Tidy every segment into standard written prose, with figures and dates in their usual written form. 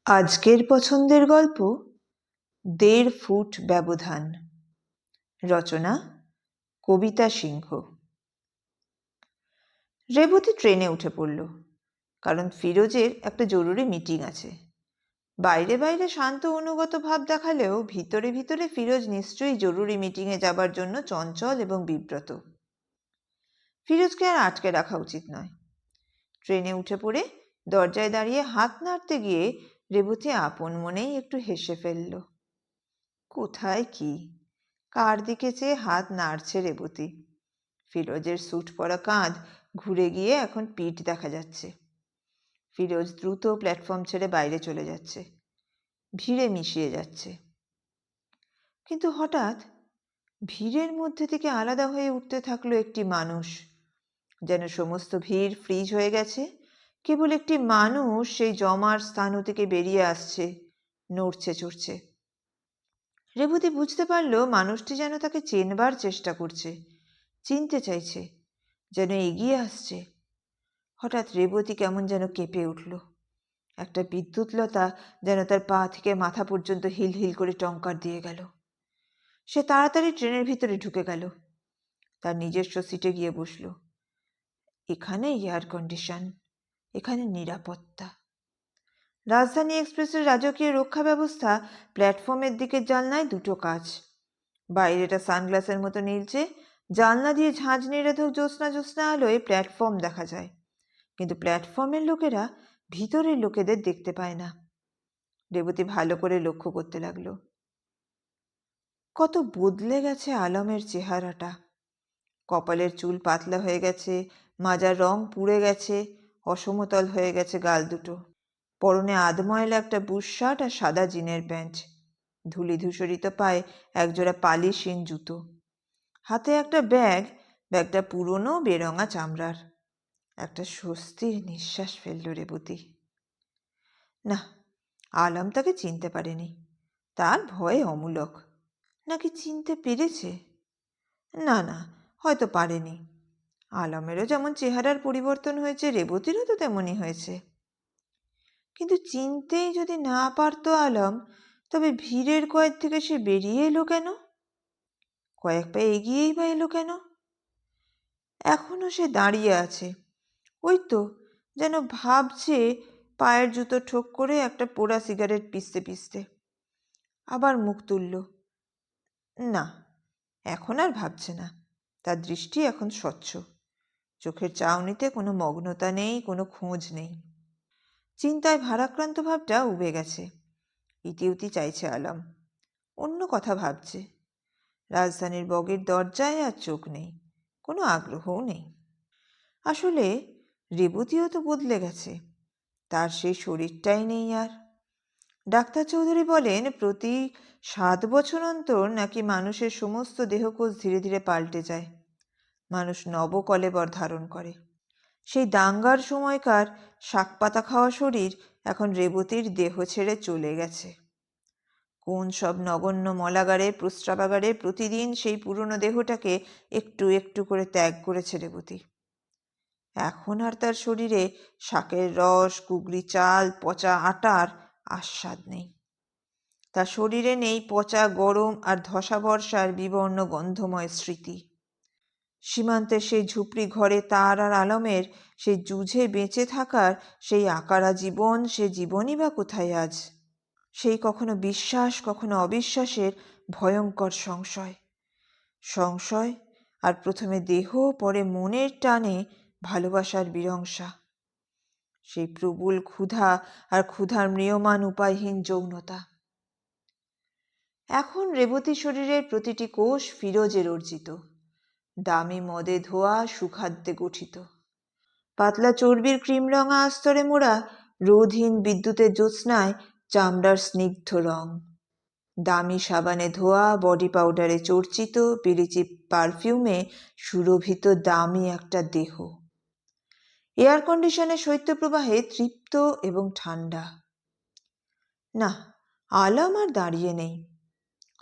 আজকের পছন্দের গল্প ১.৫ ফুট ব্যবধান। রচনা কবিতা সিংহ। রেবতী ট্রেনে উঠে পড়ল, কারণ ফিরোজের একটা জরুরি মিটিং আছে। বাইরে বাইরে শান্ত অনুগত ভাব দেখালেও ভিতরে ভিতরে ফিরোজ নিশ্চয়ই জরুরি মিটিংয়ে যাবার জন্য চঞ্চল এবং বিব্রত। ফিরোজকে আর আটকে রাখা উচিত নয়। ট্রেনে উঠে পড়ে দরজায় দাঁড়িয়ে হাত নাড়তে গিয়ে রেবতী আপন মনেই একটু হেসে ফেলল। কোথায় কি, কার দিকে চেয়ে হাত নাড়ছে রেবতী? ফিরোজের স্যুট পরা কাঁধ ঘুরে গিয়ে এখন পিঠ দেখা যাচ্ছে। ফিরোজ দ্রুত প্ল্যাটফর্ম ছেড়ে বাইরে চলে যাচ্ছে, ভিড়ে মিশিয়ে যাচ্ছে। কিন্তু হঠাৎ ভিড়ের মধ্যে থেকে আলাদা হয়ে উঠতে থাকলো একটি মানুষ। যেন সমস্ত ভিড় ফ্রিজ হয়ে গেছে, কেবল একটি মানুষ সেই জমার স্থান থেকে বেরিয়ে আসছে, নড়ছে চড়ছে। রেবতী বুঝতে পারল মানুষটি যেন তাকে চেনবার চেষ্টা করছে, চিনতে চাইছে, যেন এগিয়ে আসছে। হঠাৎ রেবতী কেমন যেন কেঁপে উঠল। একটা বিদ্যুৎলতা যেন তার পা থেকে মাথা পর্যন্ত হিল হিল করে টঙ্কার দিয়ে গেল। সে তাড়াতাড়ি ট্রেনের ভিতরে ঢুকে গেল, তার নিজস্ব সিটে গিয়ে বসল। এখানে এয়ার কন্ডিশন, এখানে নিরাপত্তা। রাজধানী এক্সপ্রেসের রাজকীয় রক্ষা ব্যবস্থা। প্ল্যাটফর্মের দিকের জানলায় দুটো কাচ, বাইরেটা সানগ্লাসের মতো নীলচে। জানলা দিয়ে ঝাঁঝ নিরোধক জ্যোৎস্না জ্যোৎস্না আলোয় প্ল্যাটফর্ম দেখা যায়, কিন্তু প্ল্যাটফর্মের লোকেরা ভিতরের লোকেদের দেখতে পায় না। রেবতী ভালো করে লক্ষ্য করতে লাগলো। কত বদলে গেছে আলমের চেহারাটা। কপালের চুল পাতলা হয়ে গেছে, মাজার রং পুড়ে গেছে, অসমতল হয়ে গেছে গাল দুটো। পরনে আধময়লা একটা বুশশার্ট আর সাদা জিনের প্যান্ট, ধুলি ধূসরিত পায়ে একজোড়া পালিশহীন জুতো। হাতে একটা ব্যাগ, ব্যাগটা পুরনো বেরঙা চামড়ার। একটা স্বস্তির নিঃশ্বাস ফেলল রেবতী। না, আলম তাকে চিনতে পারেনি, তার ভয়ে অমূলক। নাকি চিনতে পেরেছে? না না, হয়তো পারেনি। আলমেরও যেমন চেহারার পরিবর্তন হয়েছে, রেবতীরও তো তেমনই হয়েছে। কিন্তু চিনতেই যদি না পারত আলম, তবে ভিড়ের কয়েদ থেকে সে বেরিয়ে এলো কেন? কয়েক পা এগিয়েই বা এলো কেন? এখনো সে দাঁড়িয়ে আছে, ওই তো যেন ভাবছে, পায়ের জুতো ঠোক করে একটা পোড়া সিগারেট পিষতে পিষতে। আবার মুখ তুলল। না, এখন আর ভাবছে না। তার দৃষ্টি এখন স্বচ্ছ, চোখের চাউনিতে কোনো মগ্নতা নেই, কোনো খোঁজ নেই। চিন্তায় ভারাক্রান্ত ভাবটা উবে গেছে। ইতিউতি চাইছে আলম, অন্য কথা ভাবছে। রাজধানীর বগির দরজায় আর চোখ নেই, কোনো আগ্রহও নেই। আসলে রেবতীও তো বদলে গেছে, তার সেই শরীরটাই নেই আর। ডাক্তার চৌধুরী বলেন প্রতি 7 বছর অন্তর নাকি মানুষের সমস্ত দেহকোষ ধীরে ধীরে পাল্টে যায়, মানুষ নবকলেবর ধারণ করে। সেই দাঙ্গার সময়কার শাকপাতা খাওয়া শরীর এখন রেবতীর দেহ ছেড়ে চলে গেছে। কোন সব নগণ্য মলাগারে প্রস্রাবাগারে প্রতিদিন সেই পুরনো দেহটাকে একটু একটু করে ত্যাগ করেছে রেবতী। এখন আর তার শরীরে শাকের রস, কুগরি চাল, পচা আটার আস্বাদ নেই। তার শরীরে নেই পচা গরম আর ধসা বর্ষার বিবর্ণ গন্ধময় স্মৃতি। সীমান্তের সেই ঝুপড়ি ঘরে তার আর আলমের সেই যুঝে বেঁচে থাকার সেই আকারা জীবন, সে জীবনই বা কোথায় আজ? সেই কখনো বিশ্বাস, কখনো অবিশ্বাসের ভয়ঙ্কর সংশয়। সংশয় আর প্রথমে দেহ, পরে মনের টানে ভালোবাসার বিরংসা। সেই প্রবল ক্ষুধা আর ক্ষুধার ম্রিয়মান উপায়হীন যৌনতা। এখন রেবতী শরীরের প্রতিটি কোষ ফিরোজের অর্জিত, দামি মদে ধোয়া, সুখাদ্যে গঠিত। পাতলা চর্বির ক্রিমরঙা আস্তরে মোড়া, রোধহীন বিদ্যুতের জ্যোৎস্নায় চামড়ার স্নিগ্ধ রং। দামি সাবানে ধোয়া, বডি পাউডারে চর্চিত, বিলিচি পারফিউমে সুরভিত দামি একটা দেহ। এয়ার কন্ডিশনের শৈত্যপ্রবাহে তৃপ্ত এবং ঠান্ডা। না, আলম আর দাঁড়িয়ে নেই।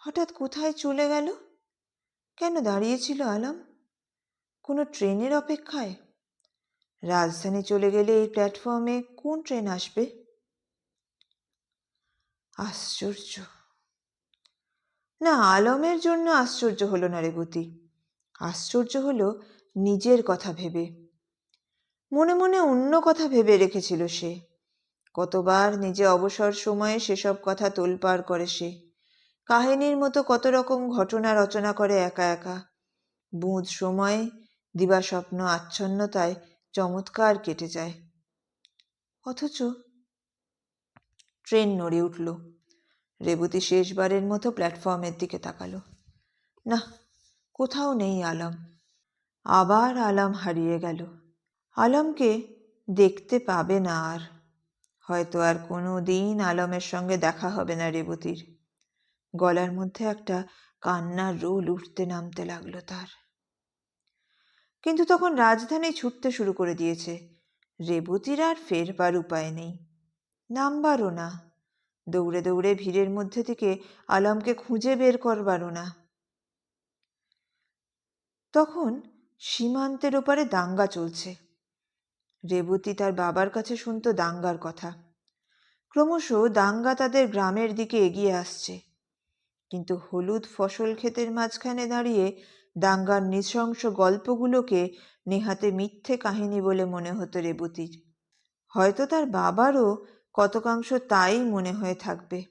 হঠাৎ কোথায় চলে গেল? কেন দাঁড়িয়েছিল আলম? কোনো ট্রেনের অপেক্ষায়? রাজধানী চলে গেলে এই প্ল্যাটফর্মে কোন ট্রেন আসবে? আশ্চর্য! না, আলমের জন্য আশ্চর্য হলো না রেবতী, আশ্চর্য হলো নিজের কথা ভেবে। মনে মনে অন্য কথা ভেবে রেখেছিল সে। কতবার নিজে অবসর সময়ে সেসব কথা তোলপাড় করে সে। কাহিনীর মতো কত রকম ঘটনা রচনা করে একা একা। বুঁদ সময়ে দিবাস্বপ্ন আচ্ছন্নতায় চমৎকার কেটে যায়। অথচ ট্রেন নড়ে উঠল। রেবতী শেষবারের মতো প্ল্যাটফর্মের দিকে তাকালো। না, কোথাও নেই আলম। আবার আলম হারিয়ে গেল। আলমকে দেখতে পাবে না আর। হয়তো আর কোনো দিন আলমের সঙ্গে দেখা হবে না রেবতীর। গলার মধ্যে একটা কান্নার রোল উঠতে নামতে লাগলো তার। কিন্তু তখন রাজধানী ছুটতে শুরু করে দিয়েছে। রেবতীর আর ফেরবার উপায় নেই, নামবারও না। দৌড়ে দৌড়ে ভিড়ের মধ্যে থেকে আলমকে খুঁজে বের করবারও না। তখন সীমান্তের ওপারে দাঙ্গা চলছে। রেবতী তার বাবার কাছে শুনতো দাঙ্গার কথা। ক্রমশ দাঙ্গা তাদের গ্রামের দিকে এগিয়ে আসছে। কিন্তু হলুদ ফসল ক্ষেতের মাঝখানে দাঁড়িয়ে দাঙ্গার নৃশংস গল্পগুলোকে নেহাতে মিথ্যে কাহিনী বলে মনে হতো রেবতীর। হয়তো তার বাবারও কতকাংশ তাই মনে হয়ে থাকবে।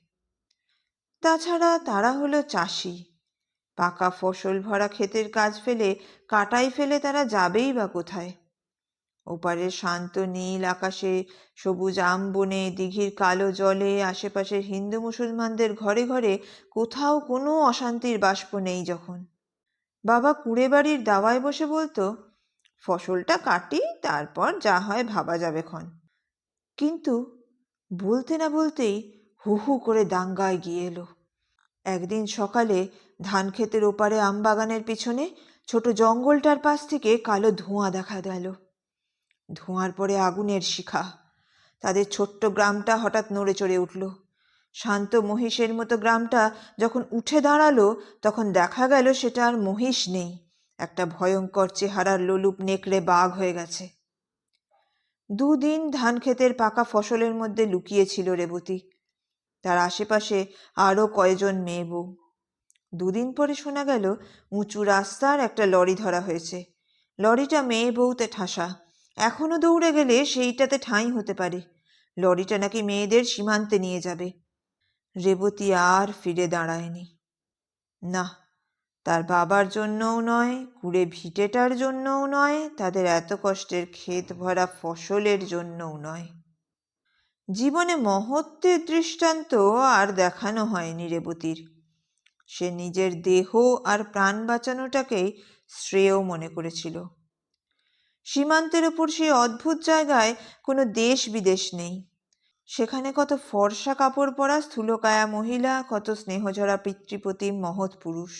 তাছাড়া তারা হলো চাষি। পাকা ফসল ভরা ক্ষেতের কাজ ফেলে, কাটাই ফেলে তারা যাবেই বা কোথায়? ওপারের শান্ত নীল আকাশে, সবুজ আম বনে, দিঘির কালো জলে, আশেপাশের হিন্দু মুসলমানদের ঘরে ঘরে কোথাও কোনো অশান্তির বাষ্প নেই যখন। বাবা কুড়ে বাড়ির দাওয়ায় বসে বলতো, ফসলটা কাটি, তারপর যা হয় ভাবা যাবে খন। কিন্তু বলতে না বলতেই হু হু করে দাঙ্গায় গিয়ে এলো। একদিন সকালে ধান ক্ষেতের ওপারে আমবাগানের পিছনে ছোট জঙ্গলটার পাশ থেকে কালো ধোঁয়া দেখা গেল। ধোঁয়ার পরে আগুনের শিখা। তাদের ছোট্ট গ্রামটা হঠাৎ নড়ে চড়ে উঠল। শান্ত মহিষের মতো গ্রামটা যখন উঠে দাঁড়ালো, তখন দেখা গেল সেটা আর মহিষ নেই, একটা ভয়ঙ্কর চেহারার লোলুপ নেকড়ে বাঘ হয়ে গেছে। দুদিন ধান ক্ষেতের পাকা ফসলের মধ্যে লুকিয়েছিল রেবতী। তার আশেপাশে আরও কয়েকজন মেয়ে বউ। দুদিন পরে শোনা গেল উঁচু রাস্তার একটা লরি ধরা হয়েছে। লরিটা মেয়ে বউতে ঠাসা, এখনো দৌড়ে গেলে সেইটাতে ঠাঁই হতে পারে। লরিটা নাকি মেয়েদের সীমান্তে নিয়ে যাবে। রেবতী আর ফিরে দাঁড়ায়নি। না, তার বাবার জন্যও নয়, কুড়ে ভিটেটার জন্যও নয়, তাদের এত কষ্টের ক্ষেত ভরা ফসলের জন্যও নয়। জীবনে মহত্বের দৃষ্টান্ত আর দেখানো হয়নি রেবতীর। সে নিজের দেহ আর প্রাণ বাঁচানোটাকেই শ্রেয় মনে করেছিল। সীমান্তের ওপর সেই অদ্ভুত জায়গায় কোনো দেশ বিদেশ নেই। সেখানে কত ফর্সা কাপড় পরা স্থূলকায়া মহিলা, কত স্নেহঝরা পিতৃপ্রতিম মহৎ পুরুষ।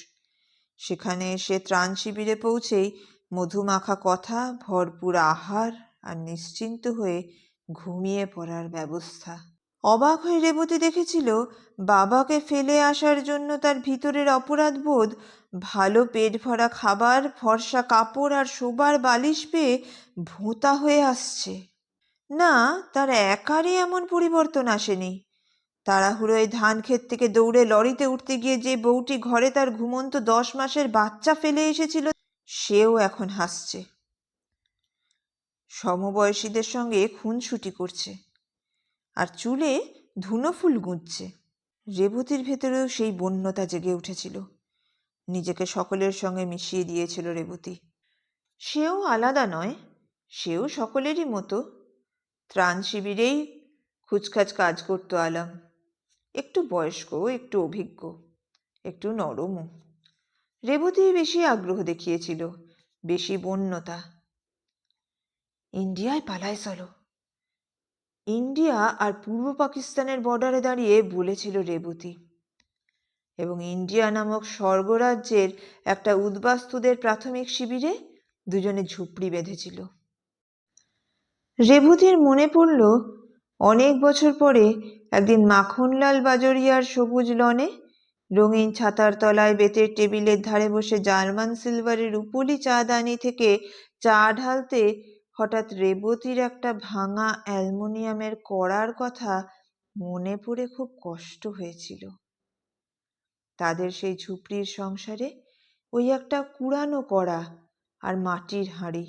সেখানে সে ত্রাণ শিবিরে পৌঁছেই মধুমাখা কথা, ভরপুর আহার আর নিশ্চিন্ত হয়ে ঘুমিয়ে পড়ার ব্যবস্থা। অবাক হয়ে রেবতী দেখেছিল, বাবাকে ফেলে আসার জন্য তার ভিতরের অপরাধ বোধ ভালো পেট ভরা খাবার, ফর্সা কাপড় আর শোবার বালিশ পেয়ে ভোঁতা হয়ে আসছে। না, তার একারই এমন পরিবর্তন আসেনি। তাড়াহুড়োয় ধান ক্ষেত থেকে দৌড়ে লরিতে উঠতে গিয়ে যে বউটি ঘরে তার ঘুমন্ত 10 মাসের বাচ্চা ফেলে এসেছিল, সেও এখন হাসছে। সমবয়সীদের সঙ্গে খুনসুটি করছে আর চুলে ধুনো ফুল গুঁজছে। রেবতীর ভেতরেও সেই বন্যতা জেগে উঠেছিল। নিজেকে সকলের সঙ্গে মিশিয়ে দিয়েছিল রেবতী। সেও আলাদা নয়, সেও সকলেরই মতো। ত্রাণ শিবিরেই খুচখাচ কাজ করতো আলম। একটু বয়স্ক, একটু অভিজ্ঞ, একটু নরমও। রেবতী বেশি আগ্রহ দেখিয়েছিল, বেশি বন্যতা। ইন্ডিয়ায় পালায় চলো। ইন্ডিয়া আর পূর্ব পাকিস্তানের বর্ডারে দাঁড়িয়ে বলেছিল রেবতী। এবং ইন্ডিয়া নামক স্বর্গরাজ্যের একটা উদ্বাস্তুদের প্রাথমিক শিবিরে দুজনে ঝুপড়ি বেঁধেছিল। রেবতীর মনে পড়ল, অনেক বছর পরে একদিন মাখনলাল বাজরিয়ার সবুজ লনে রঙিন ছাতার তলায় বেতের টেবিলের ধারে বসে জার্মান সিলভারের রুপোলি চা দানি থেকে চা ঢালতে হঠাৎ রেবতীর একটা ভাঙা অ্যালুমিনিয়ামের কড়ার কথা মনে পড়ে খুব কষ্ট হয়েছিল। তাদের সেই ঝুপড়ির সংসারে ওই একটা কুড়ানো কড়া আর মাটির হাঁড়ি,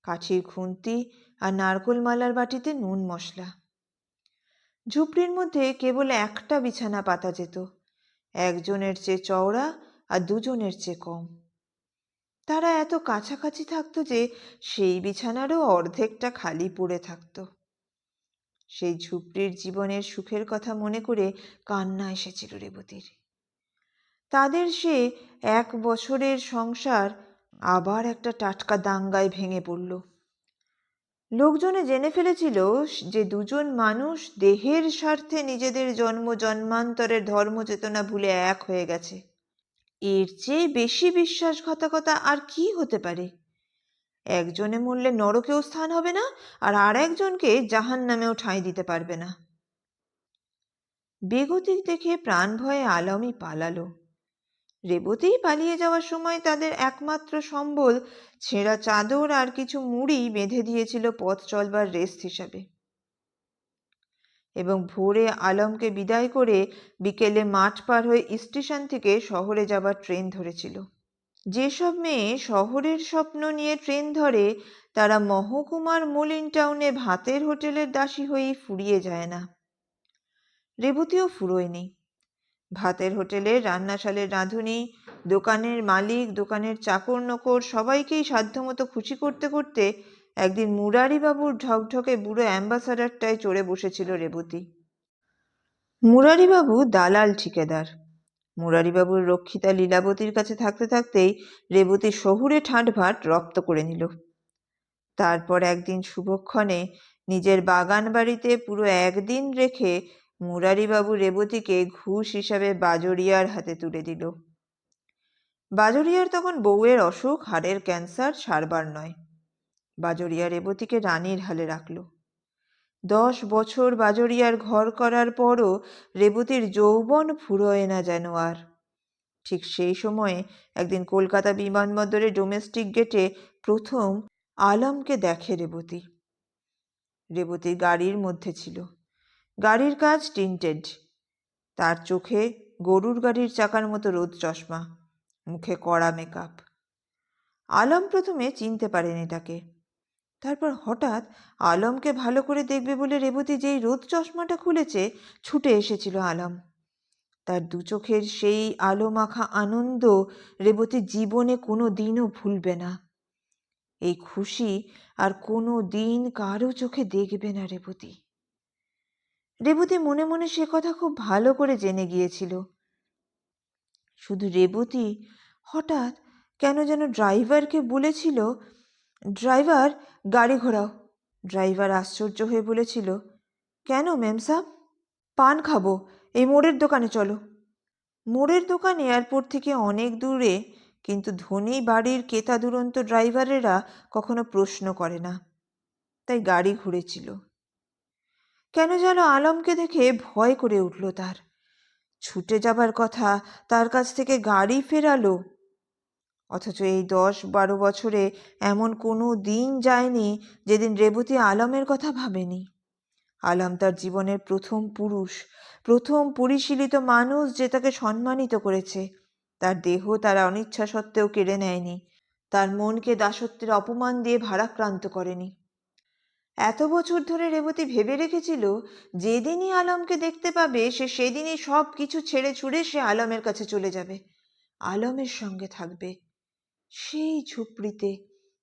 কাঠির খুন্তি আর নারকোল মালার বাটিতে নুন মশলা। ঝুপড়ির মধ্যে কেবল একটা বিছানা পাতা যেত, একজনের চেয়ে চওড়া আর দুজনের চেয়ে কম। তারা এত কাছাকাছি থাকতো যে সেই বিছানারও অর্ধেকটা খালি পড়ে থাকতো। সেই ঝুপড়ির জীবনের সুখের কথা মনে করে কান্না এসেছিল রেবতীর। তাদের সে 1 বছরের সংসার আবার একটা টাটকা দাঙ্গায় ভেঙে পড়ল। লোকজনে জেনে ফেলেছিল যে দুজন মানুষ দেহের স্বার্থে নিজেদের জন্ম জন্মান্তরের ধর্মচেতনা ভুলে এক হয়ে গেছে। এর চেয়ে বেশি বিশ্বাসঘাতকতা আর কি হতে পারে? একজনে মরলে নরকেও স্থান হবে না, আর একজনকে জাহান্নামেও ঠাঁই দিতে পারবে না। বেগতিক দেখে প্রাণ ভয়ে আলমই পালালো। রেবতী পালিয়ে যাওয়ার সময় তাদের একমাত্র সম্বল ছেঁড়া চাদর আর কিছু মুড়ি বেঁধে দিয়েছিল পথ চলবার রেস্ট হিসাবে। এবং ভোরে আলমকে বিদায় করে বিকেলে মাঠ পার হয়ে স্টেশন থেকে শহরে যাবার ট্রেন ধরেছিল। যেসব মেয়ে শহরের স্বপ্ন নিয়ে ট্রেন ধরে তারা মহকুমার মলিন টাউনে ভাতের হোটেলের দাসী হয়েই ফুরিয়ে যায় না। রেবতীও ফুরোয়নি। ভাতের হোটেলের রান্নাশালের রাঁধুনি, দোকানের মালিক, দোকানের চাকর নকর সবাইকেই সাধ্যমতো খুশি করতে করতে একদিন মুরারিবাবুর ঢকঢকে বুড়ো অ্যাম্বাসাডারটায় চড়ে বসেছিল রেবতী। মুরারিবাবু দালাল ঠিকাদার। মুরারিবাবুর রক্ষিতা লীলাবতীর কাছে থাকতে থাকতেই রেবতী শহুরে ঠাঁটভাট রপ্ত করে নিল। তারপর একদিন শুভক্ষণে নিজের বাগান বাড়িতে পুরো একদিন রেখে মুরারিবাবু রেবতীকে ঘুষ হিসাবে বাজরিয়ার হাতে তুলে দিল। বাজরিয়ার তখন বউয়ের অসুখ, হাড়ের ক্যান্সার, সারবার নয়। বাজরিয়া রেবতীকে রানীর হালে রাখল। 10 বছর বাজরিয়ার ঘর করার পরও রেবতীর যৌবন ফুরোয় না যেন আর। ঠিক সেই সময়ে একদিন কলকাতা বিমানবন্দরে ডোমেস্টিক গেটে প্রথম আলমকে দেখে রেবতী। রেবতী গাড়ির মধ্যে ছিল। গাড়ির কাজ টিন্টেড। তার চোখে গরুর গাড়ির চাকার মতো রোদ চশমা, মুখে কড়া মেকআপ। আলম প্রথমে চিনতে পারেনি তাকে। তারপর হঠাৎ আলমকে ভালো করে দেখবে বলে রেবতী যেই রোদ চশমাটা খুলেছে ছুটে এসেছিল আলম। তার দু চোখের সেই আলো মাখা আনন্দ রেবতী জীবনে কোনো দিনও ভুলবে না। এই খুশি আর কোনো দিন কারো চোখে দেখবে না রেবতী। রেবতী মনে মনে সে কথা খুব ভালো করে জেনে গিয়েছিল। শুধু রেবতী হঠাৎ কেন যেন ড্রাইভারকে বলেছিল, ড্রাইভার গাড়ি ঘোরাও। ড্রাইভার আশ্চর্য হয়ে বলেছিল, কেন ম্যাম সাহেব? পান খাবো, এই মোড়ের দোকানে চলো। মোড়ের দোকান এয়ারপোর্ট থেকে অনেক দূরে, কিন্তু ধনী বাড়ির কেতা দুরন্ত ড্রাইভারেরা কখনো প্রশ্ন করে না, তাই গাড়ি ঘুরেছিল। কেন যেন আলমকে দেখে ভয় করে উঠল তার। ছুটে যাবার কথা, তার কাছ থেকে গাড়ি ফেরালো। অথচ এই 10-12 বছরে এমন কোনো দিন যায়নি যেদিন রেবতী আলমের কথা ভাবেনি। আলম তার জীবনের প্রথম পুরুষ, প্রথম পরিশীলিত মানুষ যে তাকে সম্মানিত করেছে। তার দেহ তারা অনিচ্ছা সত্ত্বেও কেড়ে নেয়নি, তার মনকে দাসত্বের অপমান দিয়ে ভারাক্রান্ত করেনি। এত বছর ধরে রেবতী ভেবে রেখেছিল যেদিনই আলমকে দেখতে পাবে সে সেদিনই সব কিছু ছেড়ে ছুড়ে সে আলমের কাছে চলে যাবে, আলমের সঙ্গে থাকবে। সেই ঝুপড়িতে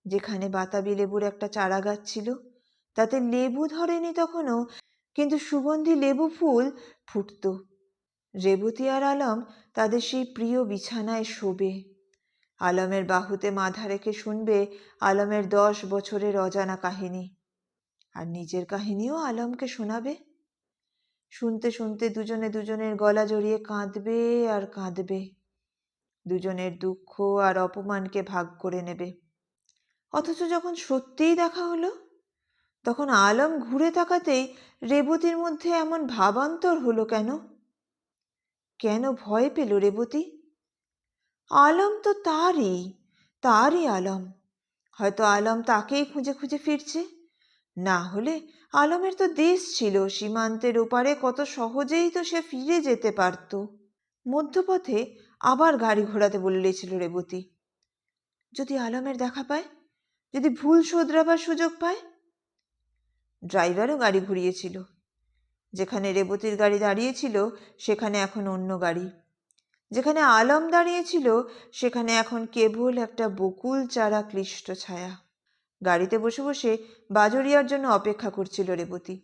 যেখানে বাতাবি লেবুর একটা চারা গাছ ছিল, তাতে লেবু ধরেনি তখনও, কিন্তু সুগন্ধি লেবু ফুল ফুটত। রেবতী আর আলম তাদের সেই প্রিয় বিছানায় শোবে। আলমের বাহুতে মাথা রেখে শুনবে আলমের 10 বছরের অজানা কাহিনী, আর নিজের কাহিনীও আলমকে শোনাবে। শুনতে শুনতে দুজনে দুজনের গলা জড়িয়ে কাঁদবে আর কাঁদবে। দুজনের দুঃখ আর অপমানকে ভাগ করে নেবে। অথচ যখন সত্যিই দেখা হলো, তখন আলম ঘুরে তাকাতেই রেবতীর মধ্যে এমন ভাবান্তর হলো কেন? কেন ভয় পেল রেবতী? আলম তো তারই আলম। হয়তো আলম তাকেই খুঁজে খুঁজে ফিরছে, না হলে আলমের তো দেশ ছিল, সীমান্তের ওপারে কত সহজেই তো সে ফিরে যেতে পারত। মধ্যপথে আবার গাড়ি ঘোরাতে বলেছিল রেবতী। যদি আলমের দেখা পায়, যদি ভুল শোধরাবার সুযোগ পায়। ড্রাইভারও গাড়ি ঘুরিয়েছিল। যেখানে রেবতীর গাড়ি দাঁড়িয়েছিল সেখানে এখন অন্য গাড়ি, যেখানে আলম দাঁড়িয়েছিল সেখানে এখন কেবল একটা বকুল চারা ক্লিষ্ট ছায়া। গাড়িতে বসে বসে বাজরিয়ার জন্য অপেক্ষা করছিল রেবতী।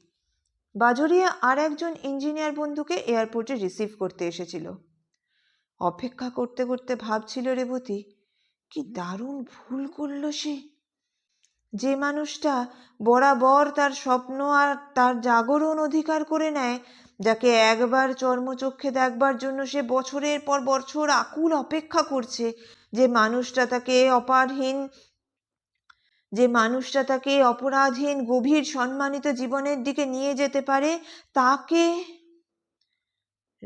বাজরিয়া আর একজন ইঞ্জিনিয়ার বন্ধুকে এয়ারপোর্টে রিসিভ করতে এসেছিল। অপেক্ষা করতে করতে ভাবছিল রেবতী, কি দারুণ ভুল করল সে। যে মানুষটা বরাবর তার স্বপ্ন আর তার জাগরণ অধিকার করে নেয়, যাকে একবার চর্মচক্ষে দেখবার জন্য সে বছরের পর বছর আকুল অপেক্ষা করছে, যে মানুষটা তাকে অপরাধহীন গভীর সম্মানিত জীবনের দিকে নিয়ে যেতে পারে, তাকে।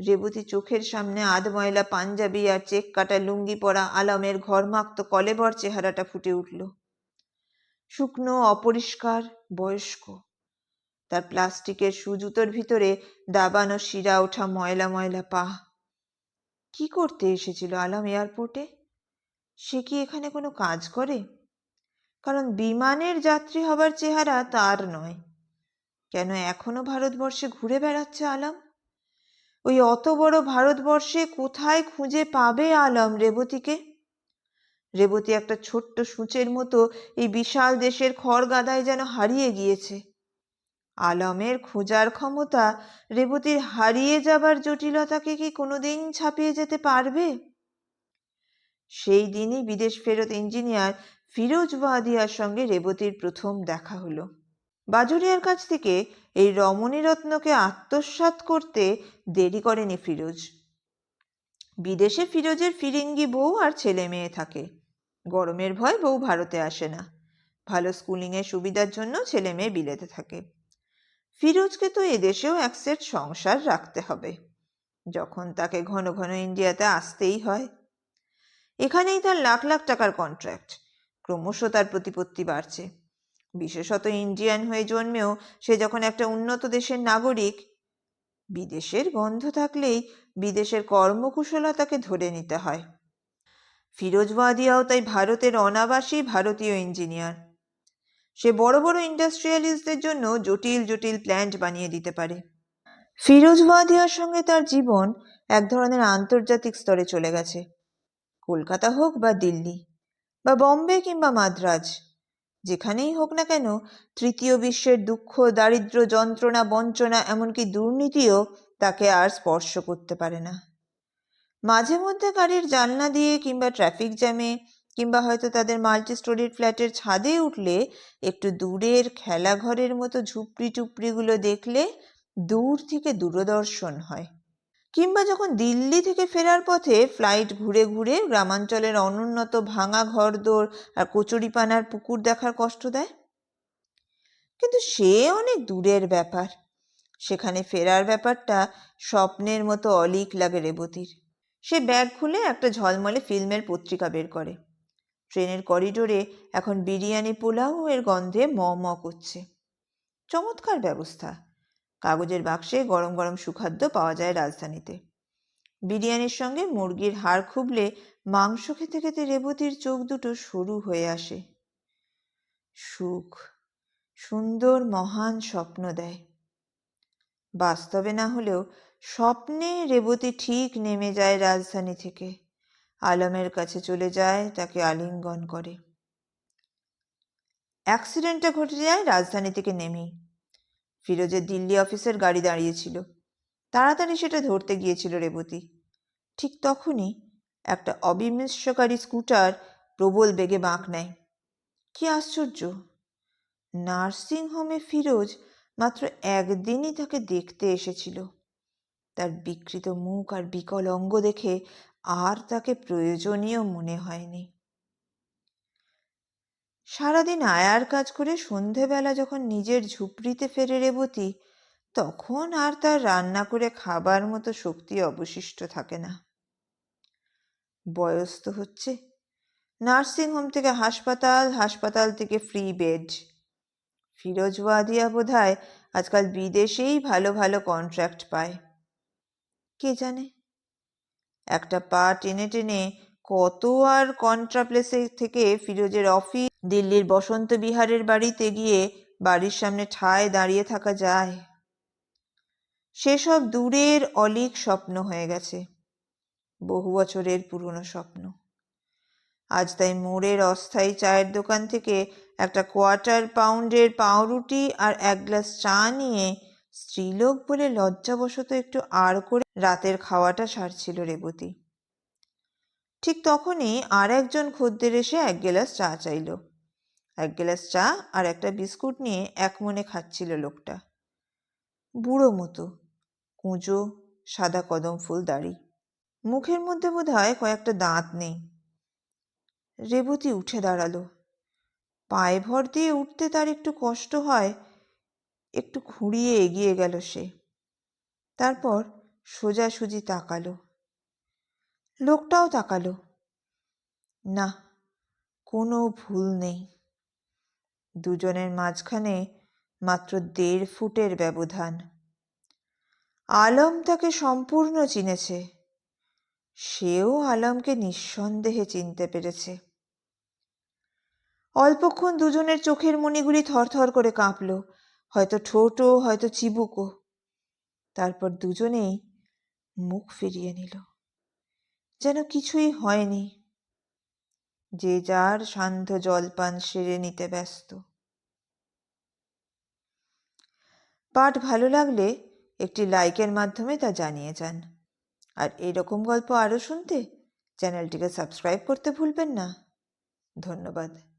রেবতী চোখের সামনে আধময়লা পাঞ্জাবি আর চেক কাটা লুঙ্গি পরা আলমের ঘর্মাক্ত কলেবর চেহারাটা ফুটে উঠল। শুকনো, অপরিষ্কার, বয়স্ক। তার প্লাস্টিকের সুজুতোর ভিতরে দাবানো শিরা ওঠা ময়লা ময়লা পা। কি করতে এসেছিল আলম এয়ারপোর্টে? সে কি এখানে কোনো কাজ করে? কারণ বিমানের যাত্রী হবার চেহারা তার নয়। কেন এখনো ভারতবর্ষে ঘুরে বেড়াচ্ছে আলম? ওই অত বড় ভারতবর্ষে কোথায় খুঁজে পাবে আলম রেবতীকে? রেবতী একটা ছোট্ট সূঁচের মতো এই বিশাল দেশের খড়গাদায় যেন হারিয়ে গিয়েছে। আলমের খোঁজার ক্ষমতা রেবতীর হারিয়ে যাবার জটিলতাকে কি কোনোদিন ছাপিয়ে যেতে পারবে? সেই দিনই বিদেশ ফেরত ইঞ্জিনিয়ার ফিরোজ ওয়াদিয়ার সঙ্গে রেবতীর প্রথম দেখা হলো। বাজুরিয়ার কাছ থেকে এই রমণী রত্নকে আত্মসাৎ করতে দেরি করেনি ফিরোজ। বিদেশে ফিরোজের ফিরিঙ্গি বউ আর ছেলে মেয়ে থাকে। গরমের ভয় বউ ভারতে আসে না। ভালো স্কুলিংয়ের সুবিধার জন্য ছেলে মেয়ে বিলেতে থাকে। ফিরোজকে তো এদেশেও এক সেট সংসার রাখতে হবে, যখন তাকে ঘন ঘন ইন্ডিয়াতে আসতেই হয়। এখানেই তার লাখ লাখ টাকার কন্ট্রাক্ট। ক্রমশ তার প্রতিপত্তি বাড়ছে। বিশেষত ইন্ডিয়ান হয়ে জন্মেও সে যখন একটা উন্নত দেশের নাগরিক, বিদেশের গন্ধ থাকলেই বিদেশের কর্মকুশলতাকে ধরে নিতে হয়। ফিরোজ ওয়াদিয়াও তাই ভারতের অনাবাসী ভারতীয় ইঞ্জিনিয়ার। সে বড় বড় ইন্ডাস্ট্রিয়ালিস্টদের জন্য জটিল জটিল প্ল্যান্ট বানিয়ে দিতে পারে। ফিরোজ ওয়াদিয়ার সঙ্গে তার জীবন এক ধরনের আন্তর্জাতিক স্তরে চলে গেছে। কলকাতা হোক বা দিল্লি বা বম্বে কিংবা মাদ্রাজ, যেখানেই হোক না কেন, তৃতীয় বিশ্বের দুঃখ, দারিদ্র্য, যন্ত্রণা, বঞ্চনা, এমনকি দুর্নীতিও তাকে আর স্পর্শ করতে পারে না। মাঝে মধ্যে গাড়ির জানলা দিয়ে কিংবা ট্রাফিক জ্যামে কিংবা হয়তো তাদের মাল্টি স্টোরির ফ্ল্যাটের ছাদে উঠলে একটু দূরের খেলাঘরের মতো ঝুপড়ি টুপড়িগুলো দেখলে দূর থেকে দূরদর্শন হয়। কিংবা যখন দিল্লি থেকে ফেরার পথে ফ্লাইট ঘুরে ঘুরে গ্রামাঞ্চলের অনুন্নত ভাঙা ঘরদোর আর কচুরিপানার পুকুর দেখার কষ্ট দেয়। কিন্তু সে অনেক দূরের ব্যাপার। সেখানে ফেরার ব্যাপারটা স্বপ্নের মতো অলীক লাগে রেবতীর। সে ব্যাগ খুলে একটা ঝলমলে ফিল্মের পত্রিকা বের করে। ট্রেনের করিডোরে এখন বিরিয়ানি পোলাও এর গন্ধে ম ম করছে। চমৎকার ব্যবস্থা। কাগজের বাক্সে গরম গরম সুখাদ্য পাওয়া যায় রাজধানীতে। বিরিয়ানির সঙ্গে মুরগির হাড় খুবলে মাংস খেতে খেতে রেবতীর চোখ দুটো সরু হয়ে আসে। সুখ, সুন্দর মহান স্বপ্ন দেয়। বাস্তবে না হলেও স্বপ্নে রেবতী ঠিক নেমে যায় রাজধানী থেকে, আলমের কাছে চলে যায়, তাকে আলিঙ্গন করে। অ্যাক্সিডেন্টটা ঘটে যায় রাজধানী থেকে নেমেই। ফিরোজের দিল্লি অফিসের গাড়ি দাঁড়িয়েছিল। তাড়াতাড়ি সেটা ধরতে গিয়েছিল রেবতী। ঠিক তখনই একটা অবিমৃষ্যকারী স্কুটার প্রবল বেগে বাঁক নেয়। কি আশ্চর্য! নার্সিং হোমে ফিরোজ মাত্র একদিনই তাকে দেখতে এসেছিল। তার বিকৃত মুখ আর বিকল অঙ্গ দেখে আর তাকে প্রয়োজনীয় মনে হয়নি। সারাদিন আয়ার কাজ করে সন্ধেবেলা যখন নিজের ঝুপড়িতে ফেরে রেবতী, তখন আর তার রান্না করে খাবার মতো শক্তি অবশিষ্ট থাকে না। বয়স তো হচ্ছে। নার্সিং হোম থেকে হাসপাতাল, হাসপাতাল থেকে ফ্রি বেড। ফিরোজ ওয়াদিয়া বোধহয় আজকাল বিদেশেই ভালো ভালো কন্ট্রাক্ট পায়। কে জানে, একটা পা টেনে টেনে কত আর কন্ট্রাপ্লেসে থেকে ফিরোজের অফিস দিল্লির বসন্ত বিহারের বাড়িতে গিয়ে বাড়ির সামনে ঠায় দাঁড়িয়ে থাকা যায়। সেসব দূরের অলীক স্বপ্ন হয়ে গেছে, বহু বছরের পুরনো স্বপ্ন। আজ তাই মোড়ের অস্থায়ী চায়ের দোকান থেকে একটা কোয়ার্টার-পাউন্ডের পাউরুটি আর এক গ্লাস চা নিয়ে স্ত্রীলোক বলে লজ্জাবশত একটু আড় করে রাতের খাওয়াটা সারছিল রেবতী। ঠিক তখনই আর একজন খদ্দের এসে এক গ্লাস চা চাইল। এক গ্লাস চা আর একটা বিস্কুট নিয়ে একমনে খাচ্ছিল লোকটা। বুড়ো মতো, কুঁজো, সাদা কদম ফুল দাড়ি, মুখের মধ্যে বোধহয় কয়েকটা দাঁত নেই। রেবতী উঠে দাঁড়ালো। পায়ে ভর দিয়ে উঠতে তার একটু কষ্ট হয়, একটু খুঁড়িয়ে এগিয়ে গেল সে। তারপর সোজাসুজি তাকালো। লোকটাও তাকালো। না, কোনো ভুল নেই। দুজনের মাঝখানে মাত্র 1.5 ফুটের ব্যবধান। আলম তাকে সম্পূর্ণ চিনেছে, সেও আলমকে নিঃসন্দেহে চিনতে পেরেছে। অল্পক্ষণ দুজনের চোখের মণিগুলি থরথর করে কাঁপল, হয়তো ঠোঁটও, হয়তো চিবুকও। তারপর দুজনেই মুখ ফিরিয়ে নিল, যেন কিছুই হয়নি। যে যার সান্ধ্য জলপান সেরে নিতে ব্যস্ত। পাঠ ভালো লাগলে একটি লাইকের মাধ্যমে তা জানিয়ে যান। আর এরকম গল্প আরও শুনতে চ্যানেলটিকে সাবস্ক্রাইব করতে ভুলবেন না। ধন্যবাদ।